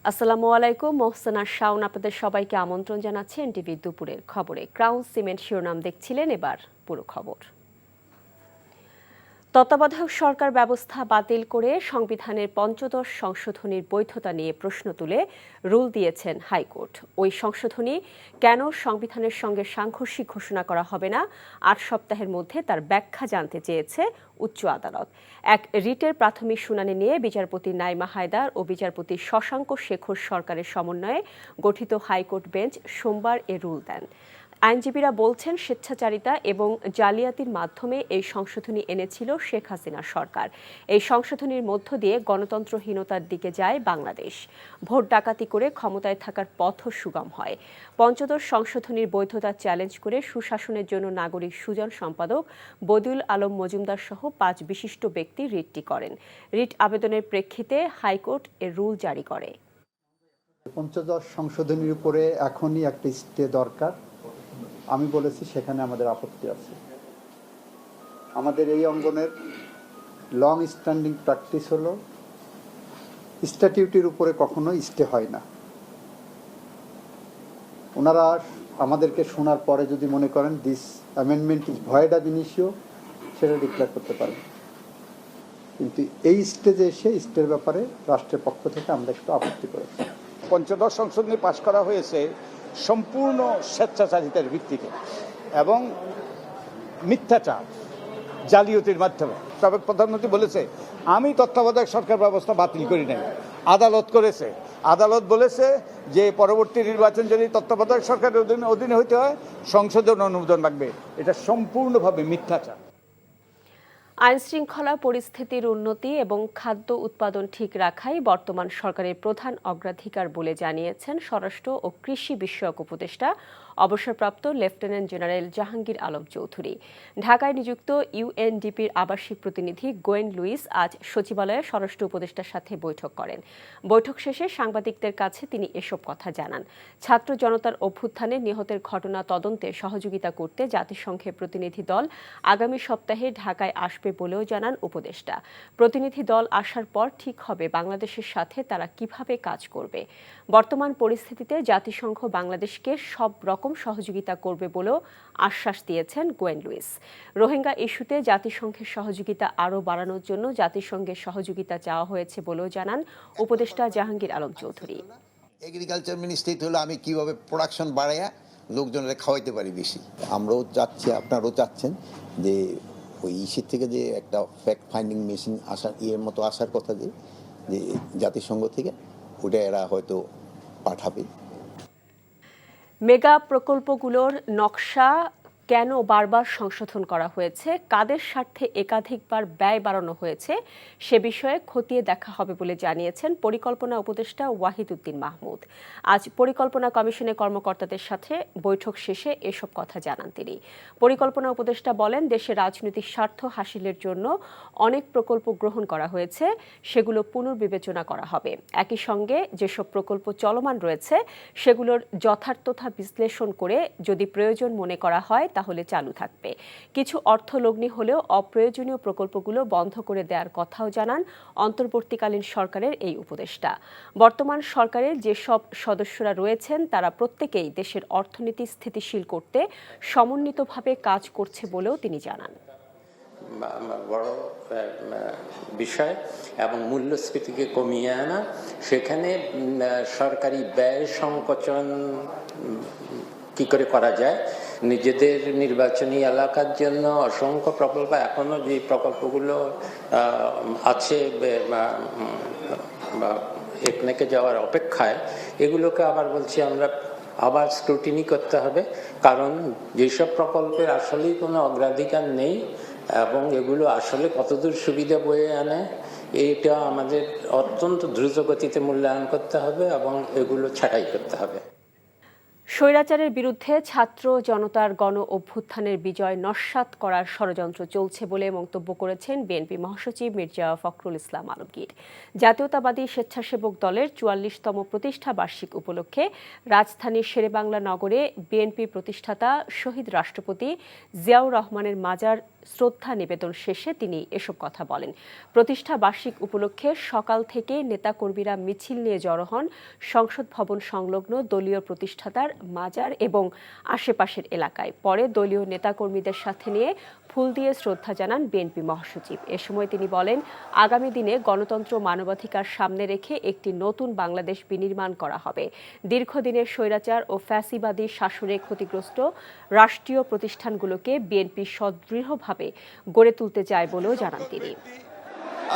আসসালামু আলাইকুম, মোহসেনা শাওন আপনাদের সবাইকে আমন্ত্রণ জানাচ্ছি এনটিভি দুপুরের খবরে। ক্রাউন সিমেন্ট শিরোনাম দেখছিলেন, এবার পুরো খবর। তত্ত্বাবধায়ক সরকার ব্যবস্থা বাতিল করে সংবিধানের পঞ্চদশ সংশোধনীর বৈধতা নিয়ে প্রশ্ন তুলে রুল দিয়েছেন হাইকোর্ট। ওই সংশোধনী কেন সংবিধানের সঙ্গে সাংঘর্ষিক ঘোষণা করা হবে না, ৮ সপ্তাহের মধ্যে তার ব্যাখ্যা জানতে চেয়েছে উচ্চ আদালত। এক রিটের প্রাথমিক শুনানি নিয়ে বিচারপতি নাইমা হায়দার ও বিচারপতি শশাঙ্ক শেখর সরকারের সমন্বয়ে গঠিত হাইকোর্ট বেঞ্চ সোমবার এ রুল দেন। আইনজীবীরা বলছেন, স্বেচ্ছাচারিতা এবং জালিয়াতির মাধ্যমে এই সংশোধনী এনেছিল শেখ হাসিনা সরকার। এই সংশোধনীর মধ্য দিয়ে গণতন্ত্রহীনতার দিকে যায় বাংলাদেশ। ভোট ডাকাতি করে ক্ষমতায় থাকার পথও সুগম হয়। পঞ্চদশ সংশোধনীর বৈধতা চ্যালেঞ্জ করে সুশাসনের জন্য নাগরিক সুজন সম্পাদক বদিউল আলম মজুমদার সহ ৫ বিশিষ্ট ব্যক্তি রিটটি করেন। রিট আবেদনের প্রেক্ষিতে হাইকোর্ট এর রুল জারি করে। পঞ্চদশ সংশোধনীর উপরে এখনই একটা স্টে দরকার। আমি বলেছি সেখানে আমাদের আপত্তি আছে। আমাদের এই অঙ্গনের লং স্ট্যান্ডিং প্র্যাকটিস হলো স্ট্যাটিউটের উপরে কখনো স্টে হয় না। ওনারা আমাদেরকে শোনার পরে যদি মনে করেন দিস অ্যামেন্ডমেন্ট ইজ ভয়েড আব ইনিশিও, সেটা ডিক্লেয়ার করতে পারেন। কিন্তু এই স্টেজে এসে স্টের ব্যাপারে রাষ্ট্রের পক্ষ থেকে আমরা একটু আপত্তি করেছি। পঞ্চদশ সংশোধনী পাশ করা হয়েছে সম্পূর্ণ স্বেচ্ছাচারিতার ভিত্তিতে এবং মিথ্যাচার জালিয়াতির মাধ্যমে। সাবেক প্রধানমন্ত্রী বলেছে, আমি তত্ত্বাবধায়ক সরকার ব্যবস্থা বাতিল করি নাই, আদালত করেছে। আদালত বলেছে যে পরবর্তী নির্বাচন যদি তত্ত্বাবধায়ক সরকারের অধীনে হইতে হয় সংসদের অনুমোদন লাগবে। এটা সম্পূর্ণভাবে মিথ্যাচার। আইনশৃঙ্খলা পরিস্থিতির উন্নতি এবং খাদ্য উৎপাদন ঠিক রাখাই বর্তমান সরকারের প্রধান অগ্রাধিকার বলে জানিয়েছেন স্বরাষ্ট্র ও কৃষি বিষয়ক উপদেষ্টা অবসরপ্রাপ্ত লেফটেন্যান্ট জেনারেল জাহাঙ্গীর আলম চৌধুরী। ঢাকায় নিযুক্ত ইউএনডিপির আবাসিক প্রতিনিধি গোয়েন লুইস আজ সচিবালয়ে স্বরাষ্ট্র উপদেষ্টার সাথে বৈঠক করেন। বৈঠক শেষে সাংবাদিকদের কাছে তিনি এসব কথা জানান। ছাত্র জনতার অভ্যুত্থানে নিহতের ঘটনা তদন্তে সহযোগিতা করতে জাতিসংঘের প্রতিনিধি দল আগামী সপ্তাহে ঢাকায় আসবে বলেও জানান উপদেষ্টা। প্রতিনিধি দল আসার পর ঠিক হবে বাংলাদেশের সাথে তারা কিভাবে কাজ করবে। বর্তমান পরিস্থিতিতে জাতিসংঘ বাংলাদেশকে সব রকম সহযোগিতা করবে বলেও আশ্বাস দিয়েছেন গোয়েন লুইস। রোহিঙ্গা ইস্যুতে জাতিসংঘের সহযোগিতা আরও বাড়ানোর জন্য জাতিসংঘের সহযোগিতা চাওয়া হয়েছে বলেও জানান উপদেষ্টা জাহাঙ্গীর আলম চৌধুরী। এগ্রিকালচার মিনিস্ট্রি হলো আমি কিভাবে প্রোডাকশন বাড়াইয়া লোকজনের খাওয়াইতে পারি বেশি। আমরাও চাচ্ছি, আপনারাও চাচ্ছেন যে ওই ইস্যুর থেকে যে একটা ফ্যাক্ট ফাইন্ডিং মেশিন আসার মতো আসার কথা, যে জাতিসংঘ থেকে ওটা এরা হয়তো পাঠাবে। মেগা প্রকল্পগুলোর নকশা কেন বারবার সংশোধন করা হয়েছে, কাদের স্বার্থে একাধিকবার ব্যয় বাড়ানো হয়েছে, সে বিষয়ে খতিয়ে দেখা হবে বলে জানিয়েছেন পরিকল্পনা উপদেষ্টা ওয়াহিদ উদ্দিন মাহমুদ। আজ পরিকল্পনা কমিশনের কর্মকর্তাদের সাথে বৈঠক শেষে এসব কথা জানান তিনি। পরিকল্পনা উপদেষ্টা বলেন, দেশের রাজনৈতিক স্বার্থ হাসিলের জন্য অনেক প্রকল্প গ্রহণ করা হয়েছে, সেগুলো পুনর্বিবেচনা করা হবে। একই সঙ্গে যেসব প্রকল্প চলমান রয়েছে সেগুলোর যথার্থতা বিশ্লেষণ করে যদি প্রয়োজন মনে করা হয় তাহলে চালু থাকবে। কিছু অর্থলগ্নি হলেও অপ্রয়োজনীয় প্রকল্পগুলো বন্ধ করে দেওয়ার কথাও জানান অন্তর্বর্তীকালীন সরকারের এই উপদেষ্টা। বর্তমান সরকারের যেসব সদস্যরা রয়েছেন তারা প্রত্যেকেই দেশের অর্থনীতি স্থিতিশীল করতে সমন্বিতভাবে কাজ করছে বলেও তিনি জানান। বড় বিষয় এবং মূল্যস্ফীতিকে কমিয়ে আনা, সেখানে সরকারি ব্যয় সংকোচন কি করে করা যায়। নিজেদের নির্বাচনী এলাকার জন্য অসংখ্য প্রকল্প, এখনো যে প্রকল্পগুলো আছে বা একনেকে যাওয়ার অপেক্ষায়, এগুলোকে আবার বলছি আমরা আবার স্ক্রুটিনি করতে হবে। কারণ যেসব প্রকল্পের আসলেই কোনো অগ্রাধিকার নেই এবং এগুলো আসলে কতদূর সুবিধা বয়ে আনে, এইটা আমাদের অত্যন্ত দ্রুত গতিতে মূল্যায়ন করতে হবে এবং এগুলো ছাঁটাই করতে হবে। স্বৈরাচারের বিরুদ্ধে ছাত্র জনতার গণ অভ্যুত্থানের বিজয় নস্যাৎ করার ষড়যন্ত্র চলছে বলে মন্তব্য করেছেন বিএনপি মহাসচিব মির্জা ফখরুল ইসলাম আলমগীর। জাতীয়তাবাদী স্বেচ্ছাসেবক দলের ৪৪তম প্রতিষ্ঠা বার্ষিক উপলক্ষে রাজধানীর শেরেবাংলা নগরে বিএনপি প্রতিষ্ঠাতা শহীদ রাষ্ট্রপতি জিয়াউর রহমানের মাজার শ্রদ্ধা নিবেদন শেষে তিনি এসব কথা বলেন। প্রতিষ্ঠা বার্ষিক উপলক্ষে সকাল থেকে নেতাকর্মীরা মিছিল নিয়ে জড়ো হন সংসদ ভবন সংলগ্ন দলীয় প্রতিষ্ঠাতার মাজার এবং আশেপাশের এলাকায়। পরে দলীয় নেতাকর্মীদের সাথে নিয়ে ফুল দিয়ে শ্রদ্ধা জানান বিএনপি মহাসচিব। এ সময় তিনি বলেন, আগামী দিনে গণতন্ত্র মানবাধিকার সামনে রেখে একটি নতুন বাংলাদেশ বিনির্মাণ করা হবে। দীর্ঘদিনের স্বৈরাচার ও ফ্যাসিবাদী শাসনে ক্ষতিগ্রস্ত রাষ্ট্রীয় প্রতিষ্ঠানগুলোকে বিএনপি সদৃঢ়ভাবে গড়ে তুলতে চায় বলেও জানান তিনি।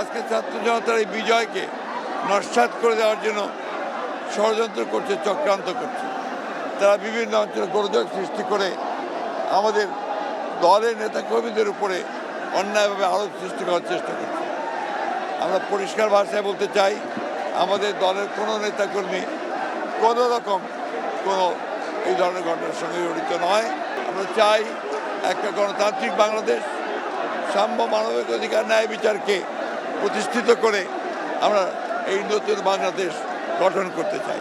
আজকে ছাত্র জনতার এই বিজয়কে নস্যাৎ করে দেওয়ার জন্য ষড়যন্ত্র করছে, চক্রান্ত করছে। তারা বিভিন্ন অঞ্চলে গোলযোগ সৃষ্টি করে আমাদের দলের নেতাকর্মীদের উপরে অন্যায়ভাবে আরোপ সৃষ্টি করার চেষ্টা করছে। আমরা পরিষ্কার ভাষায় বলতে চাই, আমাদের দলের কোনো নেতাকর্মী কোনো রকম কোনো এই ধরনের ঘটনার সঙ্গে জড়িত নয়। আমরা চাই একটা গণতান্ত্রিক বাংলাদেশ, সাম্য, মানবিক অধিকার, ন্যায় বিচারকে প্রতিষ্ঠিত করে আমরা এই নতুন বাংলাদেশ গঠন করতে চাই।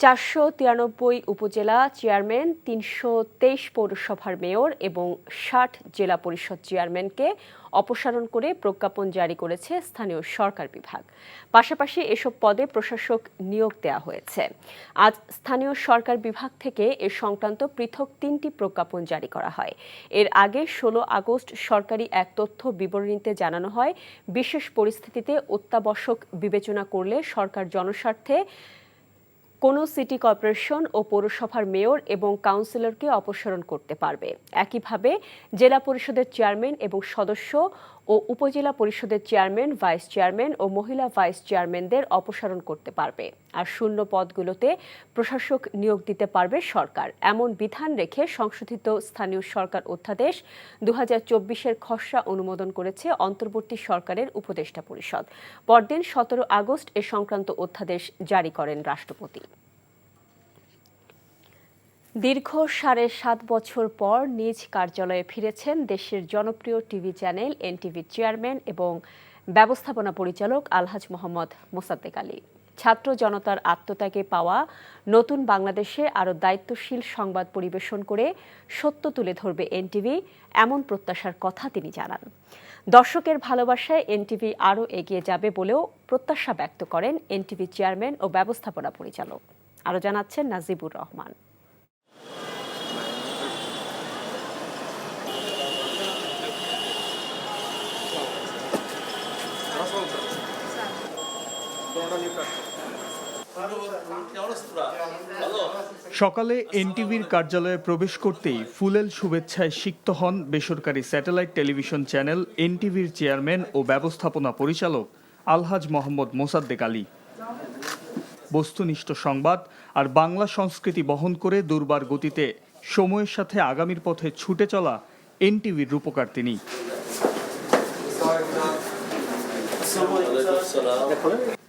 493 উপজেলা চেয়ারম্যান, 323 পৌরসভার মেয়র এবং 60 জেলা পরিষদ চেয়ারম্যানকে অপসারণ করে প্রজ্ঞাপন জারি করেছে স্থানীয় সরকার বিভাগ। পাশাপাশি এসব পদে প্রশাসক নিয়োগ দেওয়া হয়েছে। আজ স্থানীয় সরকার বিভাগ থেকে এ সংক্রান্ত পৃথক 3টি প্রজ্ঞাপন জারি করা হয়। এর আগে 16 আগস্ট সরকারি এক তথ্য বিবরণীতে জানানো হয়, বিশেষ পরিস্থিতিতে অত্যাবশ্যক বিবেচনা করলে সরকার জনস্বার্থে কোনো সিটি কর্পোরেশন ও পৌরসভার মেয়র এবং কাউন্সিলরকে অপসারণ করতে পারবে। একইভাবে জেলা পরিষদের চেয়ারম্যান এবং সদস্য ও উপজেলা পরিষদের চেয়ারম্যান, ভাইস চেয়ারম্যান ও মহিলা ভাইস চেয়ারম্যানদের অপসারণ করতে পারবে। আর শূন্য পদগুলোতে প্রশাসক নিয়োগ দিতে পারবে সরকার। এমন বিধান রেখে সংশোধিত স্থানীয় সরকার অধ্যাদেশ 2024-এর খসড়া অনুমোদন করেছে অন্তর্বর্তী সরকারের উপদেষ্টা পরিষদ। পরদিন 17 আগস্ট এ সংক্রান্ত অধ্যাদেশ জারি করেন রাষ্ট্রপতি। দীর্ঘ 7.5 বছর পর নিজ কার্যালয়ে ফিরেছেন দেশের জনপ্রিয় টিভি চ্যানেল এনটিভির চেয়ারম্যান এবং ব্যবস্থাপনা পরিচালক আলহাজ মোহাম্মদ মোসাদ্দেক আলী। ছাত্র জনতার আত্মত্যাগে পাওয়া নতুন বাংলাদেশে আরও দায়িত্বশীল সংবাদ পরিবেশন করে সত্য তুলে ধরবে এনটিভি, এমন প্রত্যাশার কথা তিনি জানান। দর্শকের ভালোবাসায় এনটিভি আরও এগিয়ে যাবে বলেও প্রত্যাশা ব্যক্ত করেন এনটিভি চেয়ারম্যান ও ব্যবস্থাপনা পরিচালক। আরও জানাচ্ছেন নাজিবুর রহমান। সকালে এনটিভির কার্যালয়ে প্রবেশ করতেই ফুলেল শুভেচ্ছায় সিক্ত হন বেসরকারি স্যাটেলাইট টেলিভিশন চ্যানেল এনটিভির চেয়ারম্যান ও ব্যবস্থাপনা পরিচালক আলহাজ মোহাম্মদ মোসাদ্দেক আলী। বস্তুনিষ্ঠ সংবাদ আর বাংলা সংস্কৃতি বহন করে দুর্বার গতিতে সময়ের সাথে আগামীর পথে ছুটে চলা এনটিভির রূপকার তিনি।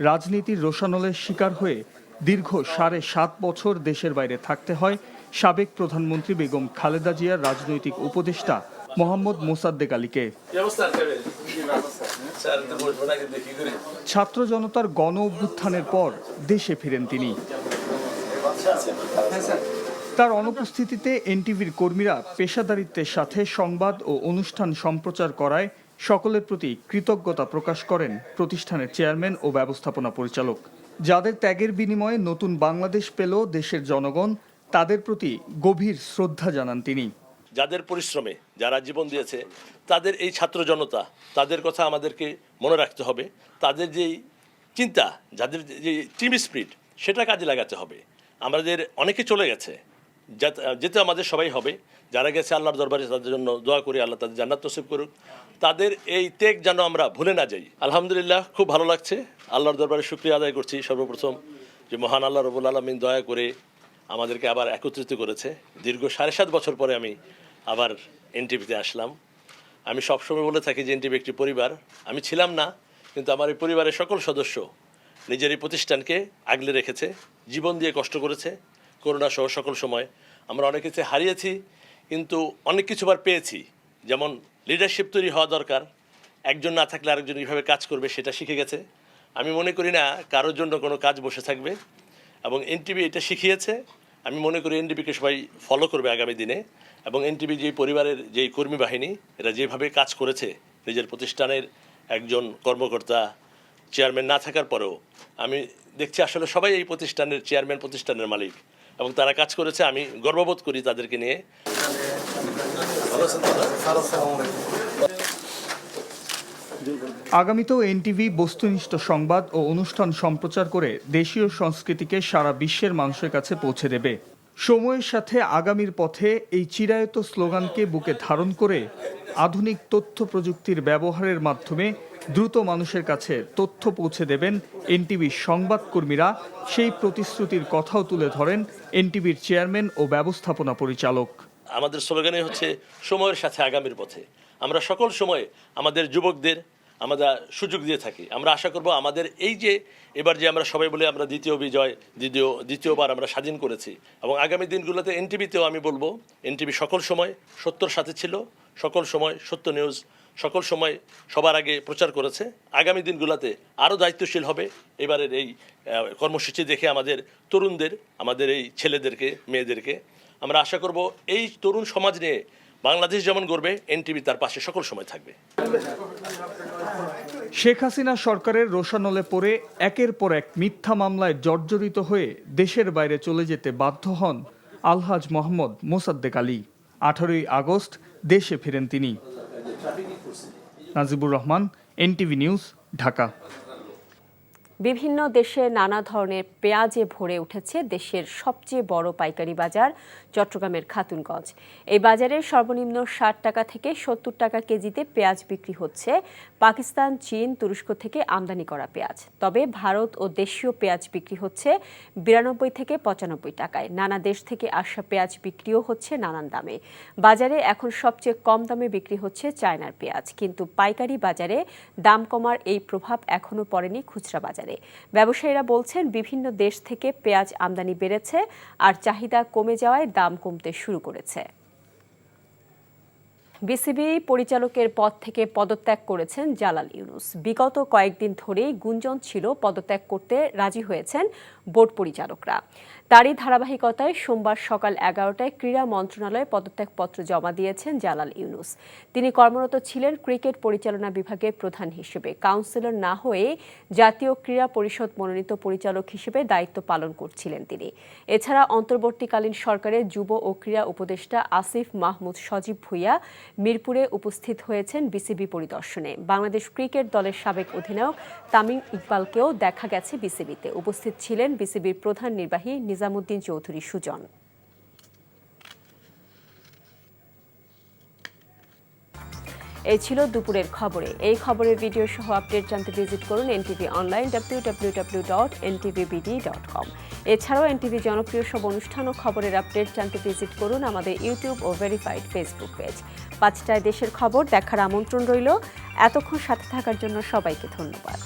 রাজনীতির রোষানলের শিকার হয়ে দীর্ঘ 7.5 বছর দেশের বাইরে থাকতে হয় সাবেক প্রধানমন্ত্রী বেগম খালেদা জিয়ার রাজনৈতিক উপদেষ্টা মোহাম্মদ মোসাদ্দেক আলীকে। ছাত্র জনতার গণ অভ্যুত্থানের পর দেশে ফিরেন তিনি। তার অনুপস্থিতিতে এনটিভির কর্মীরা পেশাদারিত্বের সাথে সংবাদ ও অনুষ্ঠান সম্প্রচার করায় সকলের প্রতি কৃতজ্ঞতা প্রকাশ করেন প্রতিষ্ঠানের চেয়ারম্যান ও ব্যবস্থাপনা পরিচালক। যাদের ত্যাগের বিনিময়ে নতুন বাংলাদেশ পেল দেশের জনগণ, তাদের প্রতি গভীর শ্রদ্ধা জানান তিনি। যাদের পরিশ্রমে যারা জীবন দিয়েছে, তাদের এই ছাত্র জনতা, তাদের কথা আমাদেরকে মনে রাখতে হবে। তাদের যেই চিন্তা, যাদের যে টিম স্পিরিট, সেটা কাজে লাগাতে হবে। আমাদের অনেকে চলে গেছে, যেতে আমাদের সবাই হবে। যারা গেছে আল্লাহর দরবারে তাদের জন্য দোয়া করি, আল্লাহ তাদের জান্নাত নসিব করুক। তাদের এই ত্যাগ যেন আমরা ভুলে না যাই। আলহামদুলিল্লাহ, খুব ভালো লাগছে। আল্লাহর দরবারে শুকরিয়া আদায় করছি সর্বপ্রথম যে মহান আল্লাহ রব্বুল আলামিন দয়া করে আমাদেরকে আবার একত্রিত করেছে। দীর্ঘ 7.5 বছর পরে আমি আবার এনটিভিতে আসলাম। আমি সবসময় বলে থাকি যে এনটিভি একটি পরিবার। আমি ছিলাম না, কিন্তু আমার এই পরিবারের সকল সদস্য নিজের এই প্রতিষ্ঠানকে আগলে রেখেছে, জীবন দিয়ে কষ্ট করেছে। করোনা সহ সকল সময় আমরা অনেক কিছু হারিয়েছি, কিন্তু অনেক কিছু আবার পেয়েছি। যেমন লিডারশিপ তৈরি হওয়া দরকার, একজন না থাকলে আরেকজন কীভাবে কাজ করবে সেটা শিখে গেছে। আমি মনে করি না কারোর জন্য কোনো কাজ বসে থাকবে, এবং এনটিভি এটা শিখিয়েছে। আমি মনে করি এনটিভিকে সবাই ফলো করবে আগামী দিনে, এবং এনটিভি যে পরিবারের যেই কর্মী বাহিনী এরা যেভাবে কাজ করেছে নিজের প্রতিষ্ঠানের একজন কর্মকর্তা চেয়ারম্যান না থাকার পরেও আমি দেখছি আসলে সবাই এই প্রতিষ্ঠানের চেয়ারম্যান, প্রতিষ্ঠানের মালিক, এবং তারা কাজ করেছে। আমি গর্ববোধ করি তাদেরকে নিয়ে। আগামীতেও এনটিভি বস্তুনিষ্ঠ সংবাদ ও অনুষ্ঠান সম্প্রচার করে দেশীয় সংস্কৃতিকে সারা বিশ্বের মানুষের কাছে পৌঁছে দেবে। সময়ের সাথে আগামীর পথে এই চিরায়ত স্লোগানকে বুকে ধারণ করে আধুনিক তথ্য প্রযুক্তির ব্যবহারের মাধ্যমে দ্রুত মানুষের কাছে তথ্য পৌঁছে দেবেন এনটিভির সংবাদকর্মীরা, সেই প্রতিশ্রুতির কথাও তুলে ধরেন এনটিভির চেয়ারম্যান ও ব্যবস্থাপনা পরিচালক। আমাদের স্লোগানই হচ্ছে সময়ের সাথে আগামীর পথে। আমরা সকল সময় আমাদের যুবকদের আমরা সুযোগ দিয়ে থাকি। আমরা আশা করব আমাদের এই যে এবার যে আমরা সবাই বলে আমরা দ্বিতীয় বিজয়, দ্বিতীয়বার আমরা স্বাধীন করেছি, এবং আগামী দিনগুলোতে এনটিভিতেও আমি বলবো এনটিভি সকল সময় সত্যর সাথে ছিল, সকল সময় সত্য নিউজ সকল সময় সবার আগে প্রচার করেছে। আগামী দিনগুলোতে আরও দায়িত্বশীল হবে। এবারের এই কর্মসূচি দেখে আমাদের তরুণদের, আমাদের এই ছেলেদেরকে, মেয়েদেরকে আমরা আশা করব এই তরুণ সমাজ নিয়ে বাংলাদেশ যেমন গড়বে, এনটিভি তার পাশে সকল সময় থাকবে। শেখ হাসিনা সরকারের রোষানলে পড়ে একের পর এক মিথ্যা মামলায় জর্জরিত হয়ে দেশের বাইরে চলে যেতে বাধ্য হন আলহাজ মোহাম্মদ মোসাদ্দেক আলী। 18ই আগস্ট দেশে ফেরেন তিনি। Najibur Rahman, NTV news, Dhaka. বিভিন্ন দেশে নানা ধরনের পেঁয়াজে ভরে উঠেছে দেশের সবচেয়ে বড় পাইকারি বাজার চট্টগ্রামের খাতুনগঞ্জ। এই বাজারে সর্বনিম্ন 60 টাকা থেকে 70 টাকা কেজিতে পেঁয়াজ বিক্রি হচ্ছে পাকিস্তান, চীন, তুরস্ক থেকে আমদানি করা পেঁয়াজ। তবে ভারত ও দেশীয় পেঁয়াজ বিক্রি হচ্ছে 92 থেকে 95 টাকায়। নানা দেশ থেকে আসা পেঁয়াজ বিক্রিও হচ্ছে নানান দামে। বাজারে এখন সবচেয়ে কম দামে বিক্রি হচ্ছে চায়নার পেঁয়াজ, কিন্তু পাইকারি বাজারে দাম কমার এই প্রভাব এখনো পড়েনি খুচরা বাজারে। ব্যবসায়ীরা বলছেন বিভিন্ন দেশ থেকে পেঁয়াজ আমদানি বেড়েছে আর চাহিদা কমে যাওয়ায় দাম কমতে শুরু করেছে। বিসিবি পরিচালকের পদ থেকে পদত্যাগ করেছেন জালাল ইউনুস। বিগত কয়েকদিন ধরেই গুঞ্জন ছিল পদত্যাগ করতে রাজি হয়েছেন বোর্ড পরিচালকরা। তারই ধারাবাহিকতায় সোমবার সকাল 11টায় ক্রীড়া মন্ত্রণালয়ে পদত্যাগপত্র জমা দিয়েছেন জালাল ইউনুস। তিনি কর্মরত ছিলেন ক্রিকেট পরিচালনা বিভাগের প্রধান হিসেবে। কাউন্সিলর না হয়ে জাতীয় ক্রীড়া পরিষদ মনোনীত পরিচালক হিসেবে দায়িত্ব পালন করছিলেন তিনি। এছাড়া অন্তর্বর্তীকালীন সরকারের যুব ও ক্রীড়া উপদেষ্টা আসিফ মাহমুদ সজীব ভুইয়া মিরপুরে উপস্থিত হয়েছেন বিসিবি পরিদর্শনে। বাংলাদেশ ক্রিকেট দলের সাবেক অধিনায়ক তামিম ইকবালকেও দেখা গেছে বিসিবিতে। উপস্থিত ছিলেন বিসিবির প্রধান নির্বাহী নিজামুদ্দিন চৌধুরী সুজন। এই ছিল দুপুরের খবরে। এই খবরের ভিডিও সহ আপডেট জানতে ভিজিট করুন এনটিভি অনলাইন www.ntvbd.com। এছাড়াও এনটিভি জনপ্রিয় সব অনুষ্ঠান ও খবরের আপডেট জানতে ভিজিট করুন আমাদের ইউটিউব ও ভেরিফাইড ফেসবুক পেজ। 5টায় দেশের খবর দেখার আমন্ত্রণ রইল। এতক্ষণ সাথে থাকার জন্য সবাইকে ধন্যবাদ।